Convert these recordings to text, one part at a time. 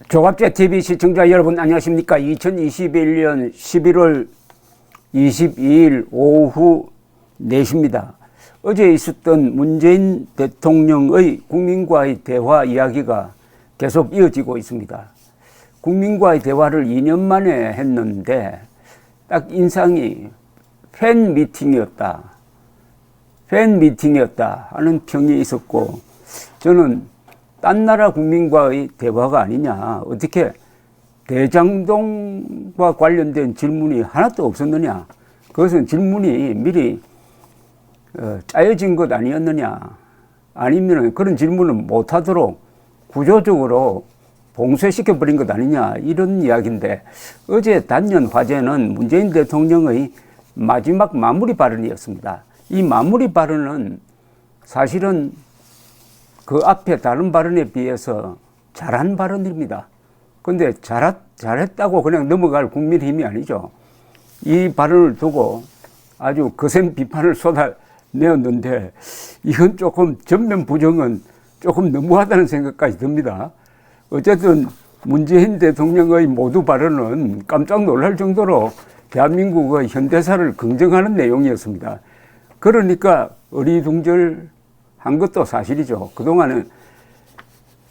조갑제 TV 시청자 여러분 안녕하십니까? 2021년 11월 22일 오후 4시입니다. 어제 있었던 문재인 대통령의 국민과의 대화 이야기가 계속 이어지고 있습니다. 국민과의 대화를 2년 만에 했는데 딱 인상이 팬 미팅이었다 하는 평이 있었고, 저는 딴 나라 국민과의 대화가 아니냐, 어떻게 대장동과 관련된 질문이 하나도 없었느냐, 그것은 질문이 미리 짜여진 것 아니었느냐, 아니면 그런 질문을 못하도록 구조적으로 봉쇄시켜버린 것 아니냐, 이런 이야기인데, 어제 단연 화제는 문재인 대통령의 마지막 마무리 발언이었습니다. 이 마무리 발언은 사실은 그 앞에 다른 발언에 비해서 잘한 발언입니다. 그런데 잘했다고 그냥 넘어갈 국민의힘이 아니죠. 이 발언을 두고 아주 거센 비판을 쏟아내었는데, 이건 조금 전면 부정은 조금 너무하다는 생각까지 듭니다. 어쨌든 문재인 대통령의 모두 발언은 깜짝 놀랄 정도로 대한민국의 현대사를 긍정하는 내용이었습니다. 그러니까 어리둥절한 것도 사실이죠. 그동안은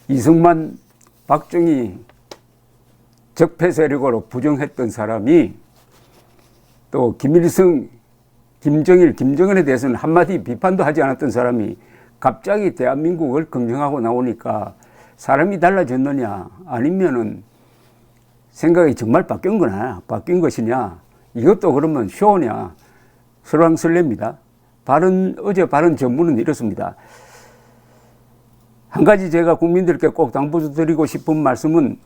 이승만, 박정희 적폐 세력으로 부정했던 사람이, 또 김일성, 김정일, 김정은에 대해서는 한마디 비판도 하지 않았던 사람이 갑자기 대한민국을 긍정하고 나오니까 사람이 달라졌느냐, 아니면은 생각이 정말 바뀐 것이냐, 이것도 그러면 쇼냐, 설왕설래입니다. 어제 발언 전문은 이렇습니다. 한 가지 제가 국민들께 꼭 당부드리고 싶은 말씀은,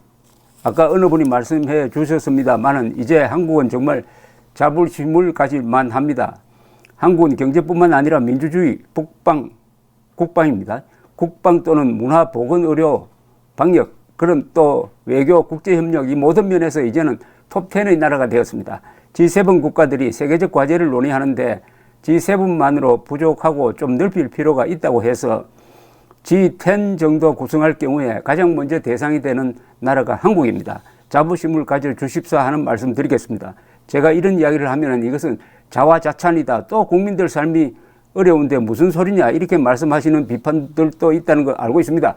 아까 어느 분이 말씀해 주셨습니다만은, 이제 한국은 정말 자부심을 가질만 합니다. 한국은 경제뿐만 아니라 민주주의, 국방입니다. 국방 또는 문화, 보건, 의료, 방역, 그런 또 외교, 국제협력, 이 모든 면에서 이제는 톱10의 나라가 되었습니다. G7 국가들이 세계적 과제를 논의하는데 G7만으로 부족하고 좀 넓힐 필요가 있다고 해서 G10 정도 구성할 경우에 가장 먼저 대상이 되는 나라가 한국입니다. 자부심을 가져 주십사 하는 말씀 드리겠습니다. 제가 이런 이야기를 하면 이것은 자화자찬이다, 또 국민들 삶이 어려운데 무슨 소리냐, 이렇게 말씀하시는 비판들도 있다는 걸 알고 있습니다.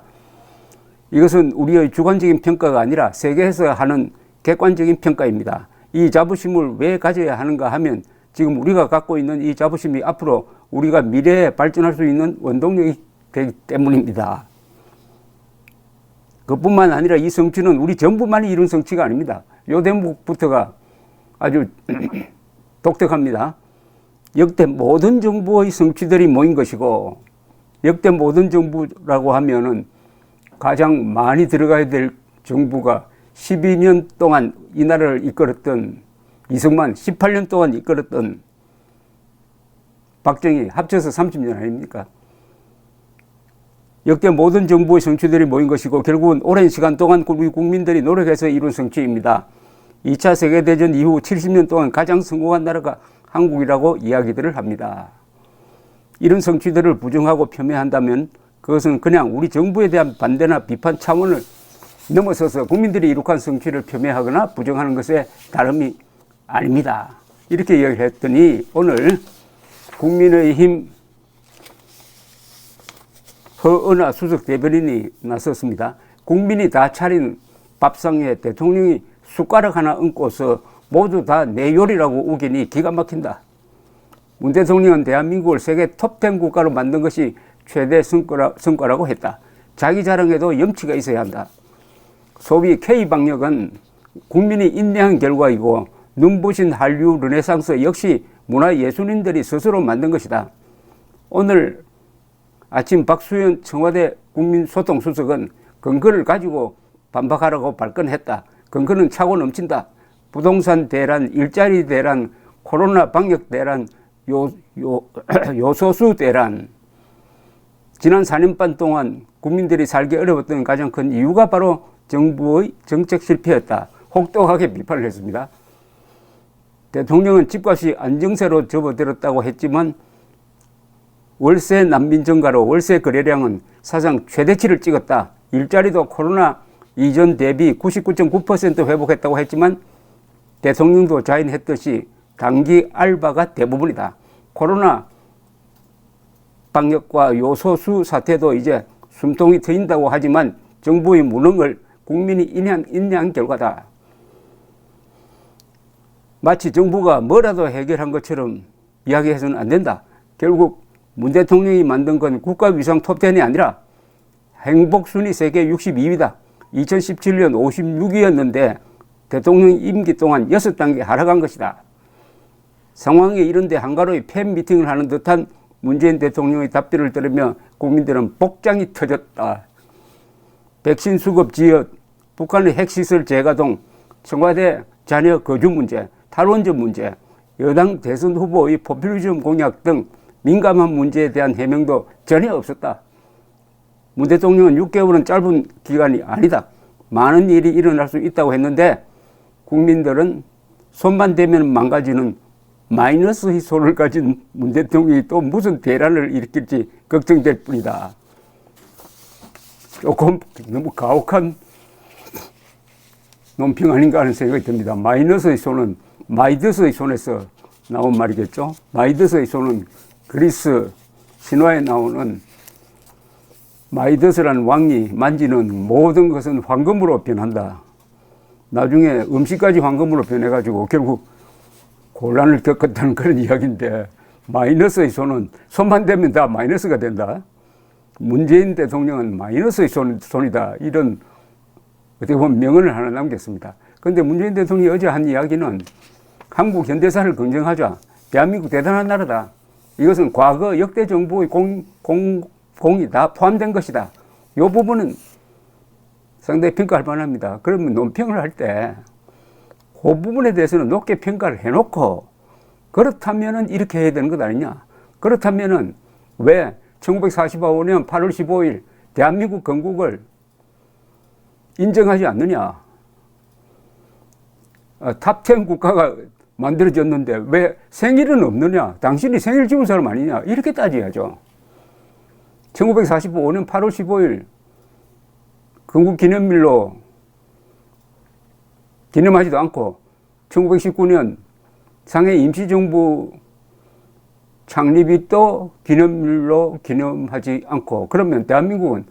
이것은 우리의 주관적인 평가가 아니라 세계에서 하는 객관적인 평가입니다. 이 자부심을 왜 가져야 하는가 하면, 지금 우리가 갖고 있는 이 자부심이 앞으로 우리가 미래에 발전할 수 있는 원동력이 되기 때문입니다. 그뿐만 아니라 이 성취는 우리 정부만이 이룬 성취가 아닙니다. 요 대목부터가 아주 독특합니다. 역대 모든 정부의 성취들이 모인 것이고, 역대 모든 정부라고 하면은 가장 많이 들어가야 될 정부가 12년 동안 이 나라를 이끌었던 이승만, 18년 동안 이끌었던 박정희, 합쳐서 30년 아닙니까? 역대 모든 정부의 성취들이 모인 것이고, 결국은 오랜 시간 동안 우리 국민들이 노력해서 이룬 성취입니다. 2차 세계대전 이후 70년 동안 가장 성공한 나라가 한국이라고 이야기들을 합니다. 이런 성취들을 부정하고 폄훼한다면 그것은 그냥 우리 정부에 대한 반대나 비판 차원을 넘어서서 국민들이 이룩한 성취를 폄훼하거나 부정하는 것에 다름이 아닙니다. 이렇게 이야기를 했더니, 오늘 국민의힘 허은하 수석 대변인이 나섰습니다. 국민이 다 차린 밥상에 대통령이 숟가락 하나 얹고서 모두 다 내 요리라고 우기니 기가 막힌다. 문 대통령은 대한민국을 세계 톱10 국가로 만든 것이 최대 성과라고 했다. 자기 자랑에도 염치가 있어야 한다. 소위 K방역은 국민이 인내한 결과이고, 눈부신 한류 르네상스 역시 문화예술인들이 스스로 만든 것이다. 오늘 아침 박수현 청와대 국민소통수석은 근거를 가지고 반박하라고 발끈했다. 근거는 차고 넘친다. 부동산 대란, 일자리 대란, 코로나 방역 대란, 요소수 대란. 지난 4년 반 동안 국민들이 살기 어려웠던 가장 큰 이유가 바로 정부의 정책 실패였다. 혹독하게 비판을 했습니다. 대통령은 집값이 안정세로 접어들었다고 했지만 월세 난민 증가로 월세 거래량은 사상 최대치를 찍었다. 일자리도 코로나 이전 대비 99.9% 회복했다고 했지만 대통령도 자인했듯이 단기 알바가 대부분이다. 코로나 방역과 요소수 사태도 이제 숨통이 트인다고 하지만 정부의 무능을 국민이 인내한 결과다. 마치 정부가 뭐라도 해결한 것처럼 이야기해서는 안 된다. 결국 문 대통령이 만든 건 국가위상 톱10이 아니라 행복순위 세계 62위다. 2017년 56위였는데 대통령 임기 동안 6단계 하락한 것이다. 상황이 이런데 한가로이 팬미팅을 하는 듯한 문재인 대통령의 답변을 들으며 국민들은 복장이 터졌다. 백신 수급 지연, 북한의 핵시설 재가동, 청와대 자녀 거주 문제, 탈원전 문제, 여당 대선 후보의 포퓰리즘 공약 등 민감한 문제에 대한 해명도 전혀 없었다. 문 대통령은 6개월은 짧은 기간이 아니다. 많은 일이 일어날 수 있다고 했는데 국민들은 손만 대면 망가지는 마이너스의 손을 가진 문 대통령이 또 무슨 대란을 일으킬지 걱정될 뿐이다. 조금 너무 가혹한 논평 아닌가 하는 생각이 듭니다. 마이너스의 손은 마이더스의 손에서 나온 말이겠죠. 마이더스의 손은 그리스 신화에 나오는 마이더스라는 왕이 만지는 모든 것은 황금으로 변한다. 나중에 음식까지 황금으로 변해가지고 결국 곤란을 겪었다는 그런 이야기인데 마이너스의 손은 손만 대면 다 마이너스가 된다. 문재인 대통령은 마이너스의 손이다. 이런 어떻게 보면 명언을 하나 남겼습니다. 그런데 문재인 대통령이 어제 한 이야기는 한국 현대사를 긍정하자. 대한민국 대단한 나라다. 이것은 과거 역대 정부의 공이 다 포함된 것이다. 이 부분은 상당히 평가할 만합니다. 그러면 논평을 할 때 그 부분에 대해서는 높게 평가를 해놓고 그렇다면은 이렇게 해야 되는 것 아니냐. 그렇다면은 왜 1945년 8월 15일 대한민국 건국을 인정하지 않느냐. 탑10 국가가 만들어졌는데 왜 생일은 없느냐. 당신이 생일 지은 사람 아니냐. 이렇게 따져야죠. 1945년 8월 15일 건국기념일로 기념하지도 않고 1919년 상해 임시정부 창립이 또 기념일로 기념하지 않고 그러면 대한민국은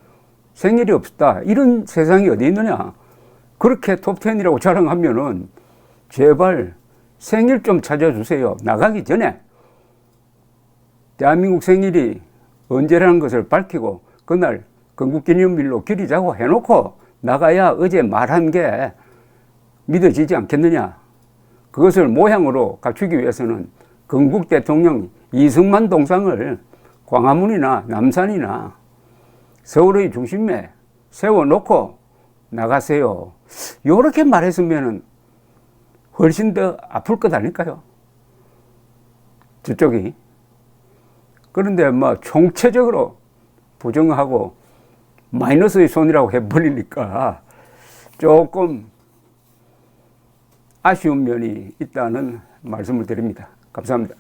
생일이 없다. 이런 세상이 어디 있느냐. 그렇게 톱10이라고 자랑하면은 제발 생일 좀 찾아주세요. 나가기 전에 대한민국 생일이 언제라는 것을 밝히고 그날 건국기념일로 기리자고 해놓고 나가야 어제 말한 게 믿어지지 않겠느냐. 그것을 모양으로 갖추기 위해서는 건국 대통령 이승만 동상을 광화문이나 남산이나 서울의 중심에 세워놓고 나가세요. 이렇게 말했으면 훨씬 더 아플 것 아닐까요? 저쪽이. 그런데 뭐 총체적으로 부정하고 마이너스의 손이라고 해버리니까 조금 아쉬운 면이 있다는 말씀을 드립니다. 감사합니다.